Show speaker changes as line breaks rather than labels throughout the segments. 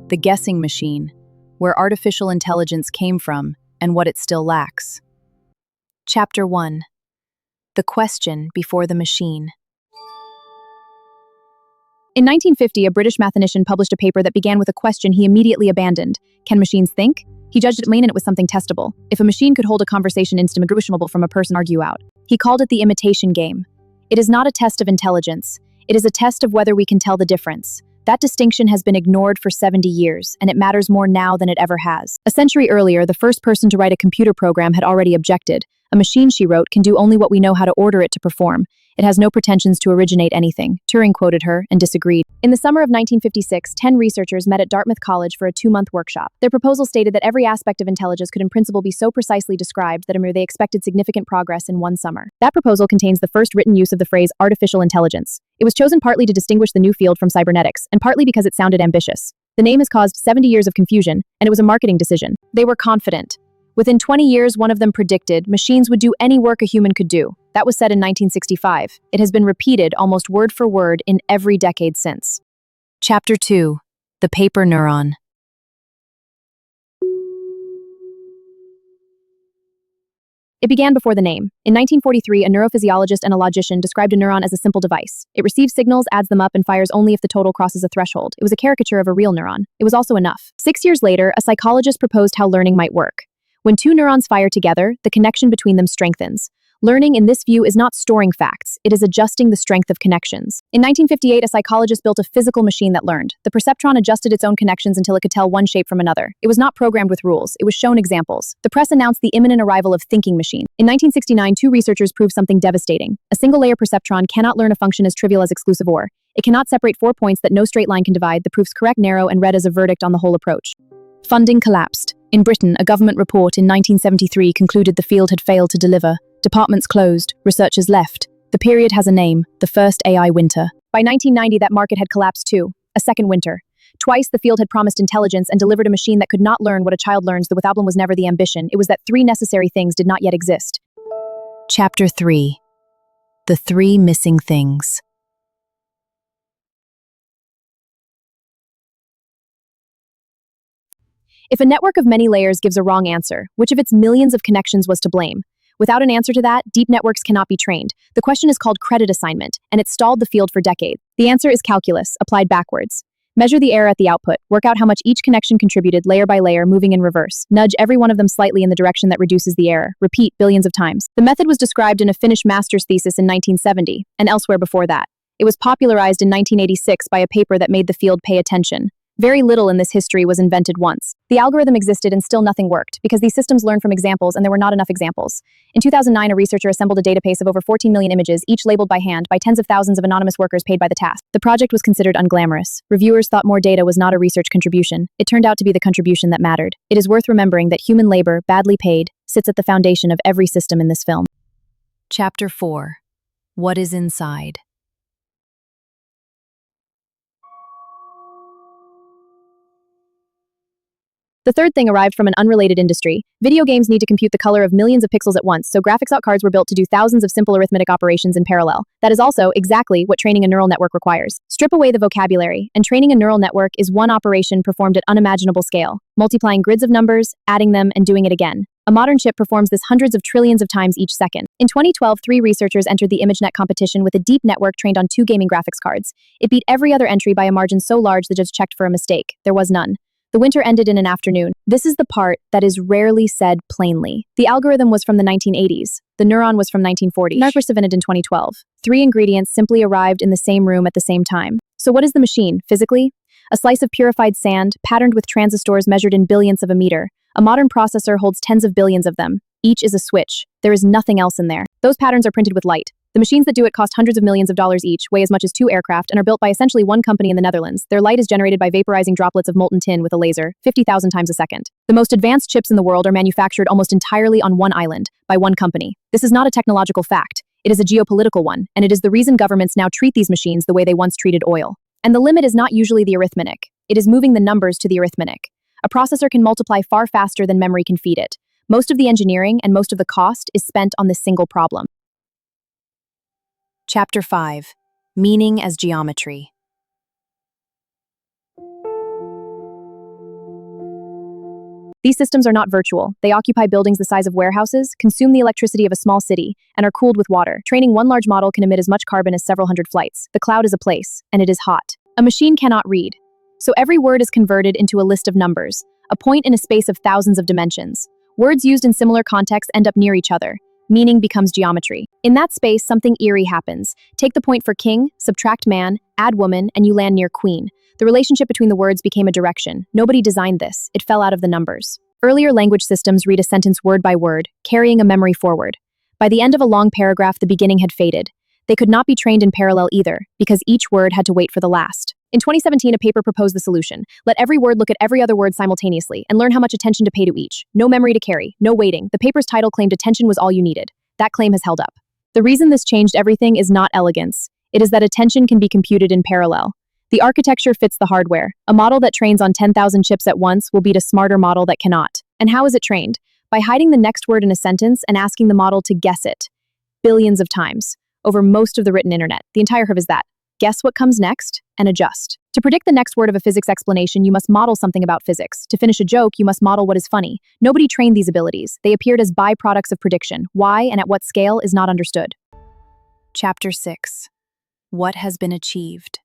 the guessing machine, where artificial intelligence came from and what it still lacks. Chapter 1. The question before the machine. In 1950, a British mathematician published a paper that began with a question he immediately abandoned. Can machines think? He judged it plain and it was something testable. If a machine could hold a conversation indistinguishable from a person argue out. He called it the imitation game. It is not a test of intelligence. It is a test of whether we can tell the difference. That distinction has been ignored for 70 years, and it matters more now than it ever has. A century earlier, the first person to write a computer program had already objected. A machine, she wrote, can do only what we know how to order it to perform. It has no pretensions to originate anything. Turing quoted her and disagreed. In the summer of 1956, 10 researchers met at Dartmouth College for a 2-month workshop. Their proposal stated that every aspect of intelligence could in principle be so precisely described that they expected significant progress in one summer. That proposal contains the first written use of the phrase artificial intelligence. It was chosen partly to distinguish the new field from cybernetics, and partly because it sounded ambitious. The name has caused 70 years of confusion, and it was a marketing decision. They were confident. Within 20 years, one of them predicted machines would do any work a human could do. That was said in 1965. It has been repeated almost word for word in every decade since. Chapter 2. The paper neuron. It began before the name. In 1943, a neurophysiologist and a logician described a neuron as a simple device. It receives signals, adds them up, and fires only if the total crosses a threshold. It was a caricature of a real neuron. It was also enough. 6 years later, a psychologist proposed how learning might work. When two neurons fire together, the connection between them strengthens. Learning, in this view, is not storing facts. It is adjusting the strength of connections. In 1958, a psychologist built a physical machine that learned. The perceptron adjusted its own connections until it could tell one shape from another. It was not programmed with rules. It was shown examples. The press announced the imminent arrival of thinking machines. In 1969, 2 researchers proved something devastating. A single-layer perceptron cannot learn a function as trivial as exclusive OR. It cannot separate 4 points that no straight line can divide. The proofs correct, narrow, and read as a verdict on the whole approach. Funding collapsed. In Britain, a government report in 1973 concluded the field had failed to deliver. Departments closed, researchers left. The period has a name, the first AI winter. By 1990, that market had collapsed too, a second winter. Twice, the field had promised intelligence and delivered a machine that could not learn what a child learns. The problem was never the ambition. It was that 3 necessary things did not yet exist. Chapter 3. The 3 missing things. If a network of many layers gives a wrong answer, which of its millions of connections was to blame? Without an answer to that, deep networks cannot be trained. The question is called credit assignment, and it stalled the field for decades. The answer is calculus, applied backwards. Measure the error at the output, work out how much each connection contributed layer by layer, moving in reverse. Nudge every one of them slightly in the direction that reduces the error. Repeat billions of times. The method was described in a Finnish master's thesis in 1970, and elsewhere before that. It was popularized in 1986 by a paper that made the field pay attention. Very little in this history was invented once. The algorithm existed and still nothing worked, because these systems learn from examples and there were not enough examples. In 2009, a researcher assembled a database of over 14 million images, each labeled by hand, by tens of thousands of anonymous workers paid by the task. The project was considered unglamorous. Reviewers thought more data was not a research contribution. It turned out to be the contribution that mattered. It is worth remembering that human labor, badly paid, sits at the foundation of every system in this film. Chapter 4. What is inside? The third thing arrived from an unrelated industry. Video games need to compute the color of millions of pixels at once, so graphics cards were built to do thousands of simple arithmetic operations in parallel. That is also exactly what training a neural network requires. Strip away the vocabulary, and training a neural network is one operation performed at unimaginable scale, multiplying grids of numbers, adding them, and doing it again. A modern chip performs this hundreds of trillions of times each second. In 2012, 3 researchers entered the ImageNet competition with a deep network trained on 2 gaming graphics cards. It beat every other entry by a margin so large the judge checked for a mistake. There was none. The winter ended in an afternoon. This is the part that is rarely said plainly. The algorithm was from the 1980s. The neuron was from 1940. Network was invented in 2012. 3 ingredients simply arrived in the same room at the same time. So what is the machine, physically? A slice of purified sand, patterned with transistors measured in billionths of a meter. A modern processor holds tens of billions of them. Each is a switch. There is nothing else in there. Those patterns are printed with light. The machines that do it cost hundreds of millions of dollars each, weigh as much as 2 aircraft, and are built by essentially one company in the Netherlands. Their light is generated by vaporizing droplets of molten tin with a laser, 50,000 times a second. The most advanced chips in the world are manufactured almost entirely on one island, by one company. This is not a technological fact. It is a geopolitical one, and it is the reason governments now treat these machines the way they once treated oil. And the limit is not usually the arithmetic. It is moving the numbers to the arithmetic. A processor can multiply far faster than memory can feed it. Most of the engineering and most of the cost is spent on this single problem. Chapter 5. Meaning as Geometry. These systems are not virtual. They occupy buildings the size of warehouses, consume the electricity of a small city, and are cooled with water. Training one large model can emit as much carbon as several hundred flights. The cloud is a place, and it is hot. A machine cannot read. So every word is converted into a list of numbers, a point in a space of thousands of dimensions. Words used in similar contexts end up near each other. Meaning becomes geometry. In that space, something eerie happens. Take the point for king, subtract man, add woman, and you land near queen. The relationship between the words became a direction. Nobody designed this. It fell out of the numbers. Earlier language systems read a sentence word by word, carrying a memory forward. By the end of a long paragraph, the beginning had faded. They could not be trained in parallel either, because each word had to wait for the last. In 2017, a paper proposed the solution. Let every word look at every other word simultaneously and learn how much attention to pay to each. No memory to carry, no waiting. The paper's title claimed attention was all you needed. That claim has held up. The reason this changed everything is not elegance. It is that attention can be computed in parallel. The architecture fits the hardware. A model that trains on 10,000 chips at once will beat a smarter model that cannot. And how is it trained? By hiding the next word in a sentence and asking the model to guess it. Billions of times. Over most of the written internet. The entire curve is that. Guess what comes next, and adjust. To predict the next word of a physics explanation, you must model something about physics. To finish a joke, you must model what is funny. Nobody trained these abilities. They appeared as byproducts of prediction. Why and at what scale is not understood. Chapter 6. What has been achieved?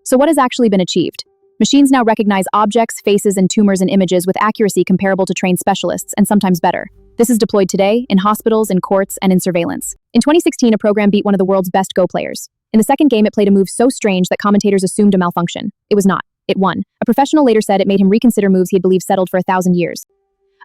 So what has actually been achieved? Machines now recognize objects, faces, and tumors in images with accuracy comparable to trained specialists, and sometimes better. This is deployed today in hospitals, in courts, and in surveillance. In 2016, a program beat one of the world's best Go players. In the second game, it played a move so strange that commentators assumed a malfunction. It was not. It won. A professional later said it made him reconsider moves he had believed settled for 1,000 years.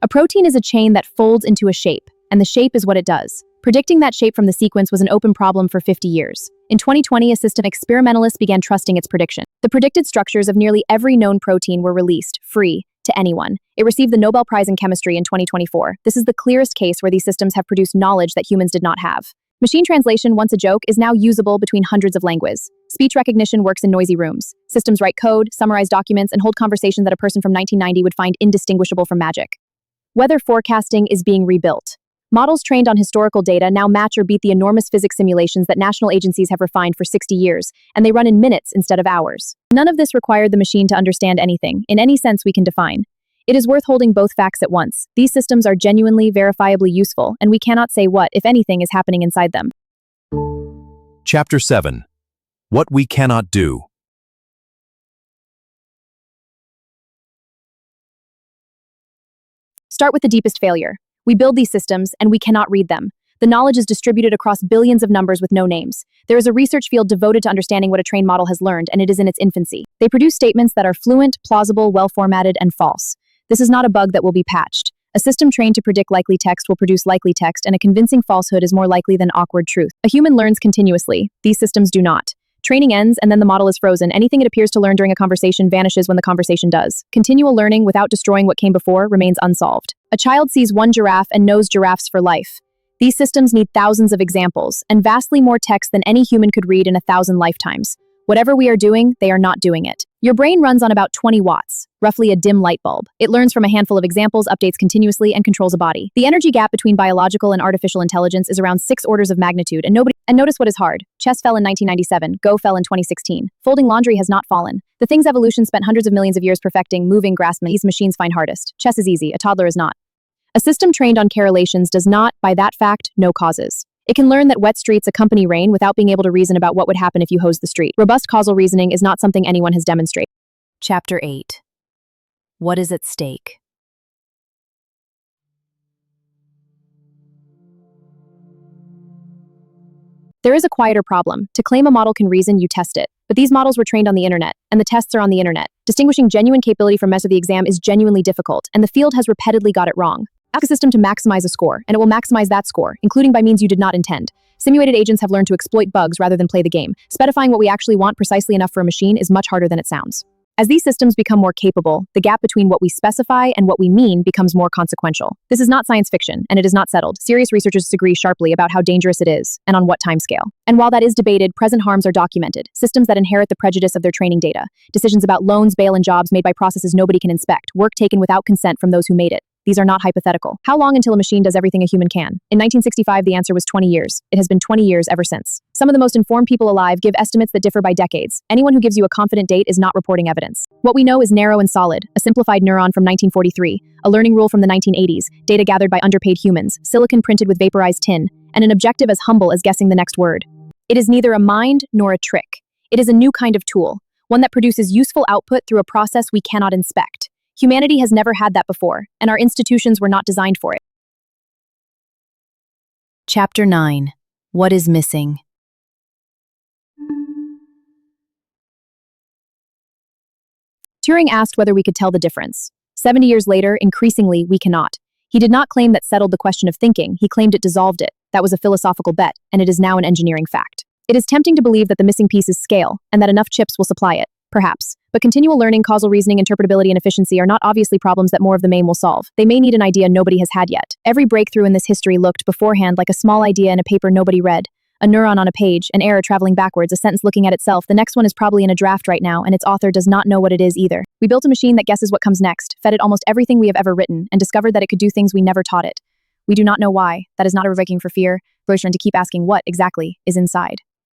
A protein is a chain that folds into a shape, and the shape is what it does. Predicting that shape from the sequence was an open problem for 50 years. In 2020, a system experimentalists began trusting its prediction. The predicted structures of nearly every known protein were released, free, to anyone. It received the Nobel Prize in Chemistry in 2024. This is the clearest case where these systems have produced knowledge that humans did not have. Machine translation, once a joke, is now usable between hundreds of languages. Speech recognition works in noisy rooms. Systems write code, summarize documents, and hold conversations that a person from 1990 would find indistinguishable from magic. Weather forecasting is being rebuilt. Models trained on historical data now match or beat the enormous physics simulations that national agencies have refined for 60 years, and they run in minutes instead of hours. None of this required the machine to understand anything, in any sense we can define. It is worth holding both facts at once. These systems are genuinely, verifiably useful, and we cannot say what, if anything, is happening inside them.
Chapter 7. What we cannot do.
Start with the deepest failure. We build these systems, and we cannot read them. The knowledge is distributed across billions of numbers with no names. There is a research field devoted to understanding what a trained model has learned, and it is in its infancy. They produce statements that are fluent, plausible, well-formatted, and false. This is not a bug that will be patched. A system trained to predict likely text will produce likely text, and a convincing falsehood is more likely than awkward truth. A human learns continuously. These systems do not. Training ends, and then the model is frozen. Anything it appears to learn during a conversation vanishes when the conversation does. Continual learning without destroying what came before remains unsolved. A child sees one giraffe and knows giraffes for life. These systems need thousands of examples, and vastly more text than any human could read in 1,000 lifetimes. Whatever we are doing, they are not doing it. Your brain runs on about 20 watts, roughly a dim light bulb. It learns from a handful of examples, updates continuously, and controls a body. The energy gap between biological and artificial intelligence is around 6 orders of magnitude, and notice what is hard. Chess fell in 1997, Go fell in 2016. Folding laundry has not fallen. The things evolution spent hundreds of millions of years perfecting, moving, grasping, these machines find hardest. Chess is easy, a toddler is not. A system trained on correlations does not, by that fact, know causes. It can learn that wet streets accompany rain without being able to reason about what would happen if you hosed the street. Robust causal reasoning is not something anyone has demonstrated. Chapter 8. What is at stake? There is a quieter problem. To claim a model can reason, you test it. But these models were trained on the internet, and the tests are on the internet. Distinguishing genuine capability from mess of the exam is genuinely difficult, and the field has repeatedly got it wrong. Ask a system to maximize a score, and it will maximize that score, including by means you did not intend. Simulated agents have learned to exploit bugs rather than play the game. Specifying what we actually want precisely enough for a machine is much harder than it sounds. As these systems become more capable, the gap between what we specify and what we mean becomes more consequential. This is not science fiction, and it is not settled. Serious researchers disagree sharply about how dangerous it is, and on what timescale. And while that is debated, present harms are documented. Systems that inherit the prejudice of their training data. Decisions about loans, bail, and jobs made by processes nobody can inspect. Work taken without consent from those who made it. These are not hypothetical. How long until a machine does everything a human can? In 1965, the answer was 20 years. It has been 20 years ever since. Some of the most informed people alive give estimates that differ by decades. Anyone who gives you a confident date is not reporting evidence. What we know is narrow and solid, a simplified neuron from 1943, a learning rule from the 1980s, data gathered by underpaid humans, silicon printed with vaporized tin, and an objective as humble as guessing the next word. It is neither a mind nor a trick. It is a new kind of tool, one that produces useful output through a process we cannot inspect. Humanity has never had that before, and our institutions were not designed for it. Chapter 9. What is missing? Turing asked whether we could tell the difference. 70 years later, increasingly, we cannot. He did not claim that settled the question of thinking, he claimed it dissolved it. That was a philosophical bet, and it is now an engineering fact. It is tempting to believe that the missing piece is scale, and that enough chips will supply it. Perhaps. But continual learning, causal reasoning, interpretability, and efficiency are not obviously problems that more of the MAME will solve. They may need an idea nobody has had yet. Every breakthrough in this history looked, beforehand, like a small idea in a paper nobody read. A neuron on a page, an error traveling backwards, a sentence looking at itself. The next one is probably in a draft right now, and its author does not know what it is either. We built a machine that guesses what comes next, fed it almost everything we have ever written, and discovered that it could do things we never taught it. We do not know why. That is not a provoking for fear. Roshran to keep asking what, exactly, is inside.